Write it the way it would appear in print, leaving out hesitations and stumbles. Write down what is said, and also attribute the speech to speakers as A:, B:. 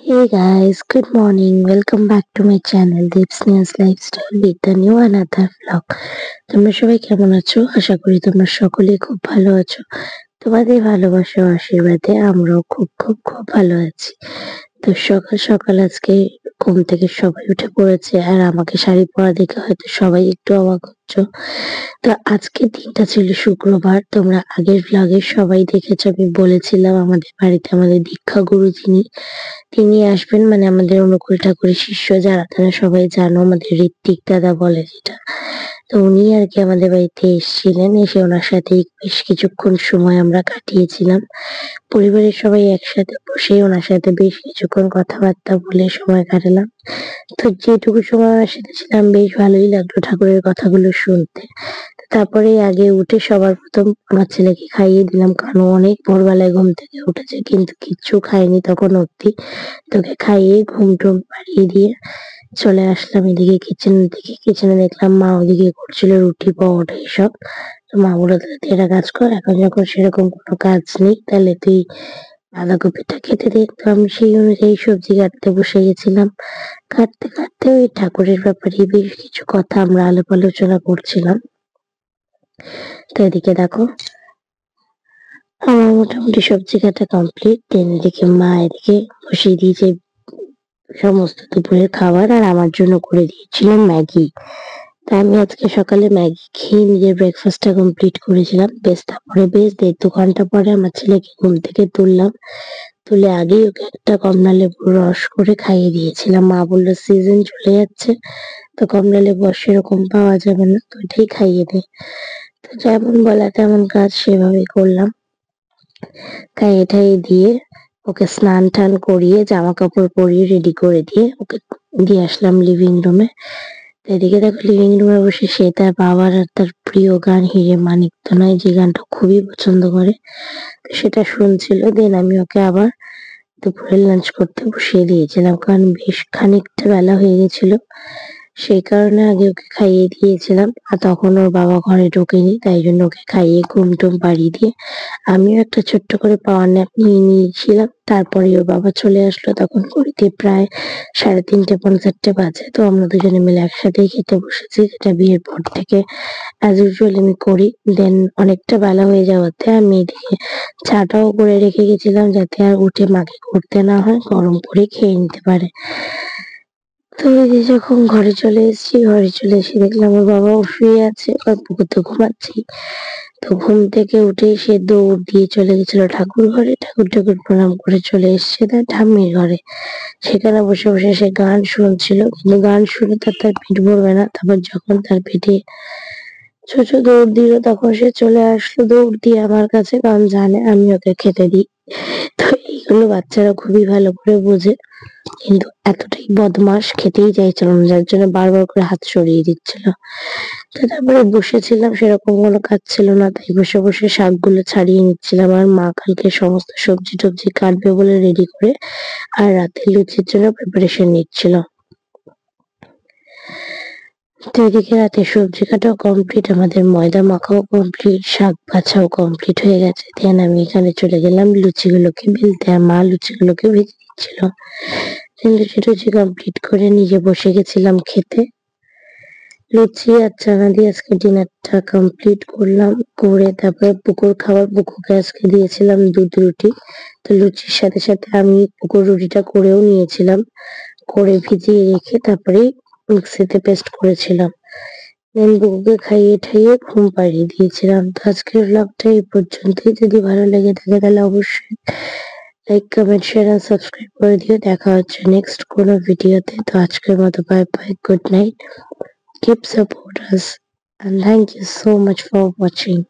A: Hey guys, good morning. Welcome back to my channel Deepsnea's Lifestyle with a new another vlog. তোমরা সবাই কেমন আছো? আশা করি তোমরা সকলেই খুব ভালো আছো। তোমাদের ভালোবাসা ও আশীর্বাদে আমরাও খুব ভালো আছি। তো সকাল সকাল আজকে ঘুম থেকে সবাই উঠে পড়েছে আর আমাকে শাড়ি পরা দেখে হয়তো সবাই একটু অবাক হচ্ছো। তো আজকে দিনটা ছিল শুক্রবার। তোমরা আগের ভ্লগে সবাই দেখেছো, আমি বলেছিলাম আমাদের বাড়িতে আমাদের দীক্ষা গুরু তিনি আসবেন, মানে আমাদের অনুকূল ঠাকুরের শিষ্য যারা তারা সবাই জানো, আমাদের ঋত্বিক দাদা বলে যেটা। তো উনি আর কি আমাদের বাড়িতে এসেছিলেন, এসে ওনার সাথে বেশ কিছুক্ষণ সময় আমরা কাটিয়েছিলাম। পরিবারের সবাই একসাথে বসে ওনার সাথে বেশ কিছুক্ষণ কথাবার্তা বলে সময় কাটালাম। তো যেটুকু সময় ওনার সাথে ছিলাম বেশ ভালোই লাগলো ঠাকুরের কথাগুলো শুনতে। তারপরে আগে উঠে সবার প্রথম আমার ছেলেকে খাইয়ে দিলাম, কারণ ও অনেক ভোরবেলায় ঘুম থেকে উঠেছে কিন্তু কিচ্ছু খায়নি তখন অব্দি। তোকে খাইয়ে ঘুম টুম পাড়িয়ে দিয়ে চলে আসলাম এদিকে কিচেনের দিকে। কিচেনে দেখলাম মা ওদিকে করছিল রুটি পরোটা এইসব। তো মা বললো তাহলে তুই একটা কাজ কর, এখন যখন সেরকম কোনো কাজ নেই তাহলে তুই বাঁধাকপিটা কেটে দে। তো আমি সেই অনুযায়ী সবজি কাটতে বসে গেছিলাম। কাটতে কাটতে ওই ঠাকুরের ব্যাপারে বেশ কিছু কথা আমরা আলাপ আলোচনা করছিলাম। তো এদিকে দেখো আমার মোটামুটি সবজি কাটা কমপ্লিট। দেন এদিকে মা এদিকে বসিয়ে দিয়েছে সমস্ত দুপুরের খাবার, আর আমার জন্য করে দিয়েছিল ম্যাগি। তাই আমি আজকে সকালে ম্যাগি খেয়ে নিজের ব্রেকফাস্টটা কমপ্লিট করেছিলাম। তারপরে বেশ 1.5-2 ঘন্টা পরে আমার ছেলেকে ঘুম থেকে তুললাম। তুলে আগেই ওকে একটা কমলা লেবুর রস করে খাইয়ে দিয়েছিলাম। মা বললো সিজন চলে যাচ্ছে, তো কমলা লেবু আর সেরকম পাওয়া যাবে না, তো এটাই খাইয়ে দে। তো যেমন বলা তেমন কাজ, সেভাবে করলাম। খাইয়ে ঠাইয়ে দিয়ে ওকে স্নান টান করিয়ে জামা কাপড় পরিয়ে রেডি করে দিয়ে ওকে দিয়ে আসলাম লিভিং রুমে। এদিকে দেখো লিভিং রুমে বসে সে তার বাবার আর তার প্রিয় গান হিরে মানিক তো নয়, যে গানটা খুবই পছন্দ করে, তো সেটা শুনছিল। দেন আমি ওকে আবার দুপুরে লাঞ্চ করতে বসিয়ে দিয়েছিলাম, কারণ বেশ খানিকটা বেলা হয়ে গেছিল। সেই কারণে আগে ওকে খাইয়ে দিয়েছিলাম, আর তখন ওর বাবা ঘরে ঢোকেনি, তাই জন্য ওকে খাইয়ে ঘুম টুম পাড়িয়ে দিয়ে আমিও একটা ছোট্ট করে পাওয়ার ন্যাপ নিয়ে নিয়েছিলাম। তারপরে ওর বাবা চলে আসলো, তখন ঘড়িতে প্রায় 3:30-4:30 বাজে। তো আমরা দুজনে মিলে একসাথেই খেতে বসেছি, যেটা বিয়ের পর থেকে অ্যাজ ইউজুয়াল আমি করি। দেন অনেকটা বেলা হয়ে যাওয়াতে আমি এদিকে চাটাও করে রেখে গেছিলাম, যাতে আর উঠে মাকে করতে না হয়, গরম করে খেয়ে নিতে পারে। তো এই যে যখন ঘরে চলে এসেছি, ঘরে চলে এসে দেখলাম ওর বাবাও শুয়ে আছে আর পুকুর তো ঘুমাচ্ছেই। তো ঘুম থেকে উঠে সে দৌড় দিয়ে চলে গেছিল ঠাকুর ঘরে, ঠাকুর ঠাকুর প্রণাম করে চলে এসছে তার ঠাম্মির ঘরে। সেখানে বসে বসে সে গান শুনছিল, কিন্তু গান শুনে তার পেট ভরবে না। তারপর যখন তার পেটে ছোট দৌড় দিল, তখন সে চলে আসলো দৌড় দিয়ে আমার কাছে, কারণ জানে আমি ওকে খেতে দিই। তো এইগুলো বাচ্চারা খুবই ভালো করে বোঝে, কিন্তু এতটাই বদমাস, খেতেই চাইছিল না, যার জন্য বারবার করে হাত সরিয়ে দিচ্ছিল। তো তারপরে বসেছিলাম, সেরকম কোনো কাজ ছিল না, তাই বসে বসে শাকগুলো ছাড়িয়ে নিচ্ছিলাম। আর মা কালকে সমস্ত সবজি টবজি কাটবে বলে রেডি করে আর রাতে লুচির জন্য প্রিপারেশন নিচ্ছিল। তো এদিকে রাতে সবজি কাটাও কমপ্লিট, আমাদের ময়দা মাখাও কমপ্লিট, শাক বাছাও কমপ্লিট হয়ে গেছে। দেন আমি এখানে চলে গেলাম লুচিগুলোকে বেলতে, আর মা লুচিগুলোকে ভেজে দিচ্ছিল। লুচি টুচি কমপ্লিট করে নিজে বসে গেছিলাম খেতে। লুচি আর চানা দিয়ে আজকে ডিনারটা কমপ্লিট করলাম। করে তারপরে পুকুরকে আজকে দিয়েছিলাম দুধ রুটি। তো লুচির সাথে সাথে আমি পুকুর রুটিটা করেও নিয়েছিলাম, করে ভিজিয়ে রেখে তারপরে মিক্সিতে পেস্ট করেছিলাম। দেন বুকুকে খাইয়ে ঠাইয়ে ঘুম পাড়িয়ে দিয়েছিলাম। তো আজকের ব্লগটা এই পর্যন্তই। যদি ভালো লেগে থাকে তাহলে অবশ্যই লাইক কমেন্ট শেয়ার আর সাবস্ক্রাইব করে দিও। দেখা হচ্ছে নেক্সট কোনো ভিডিওতে। তো আজকের মতো bye bye, good night, keep support us, and thank you so much for watching.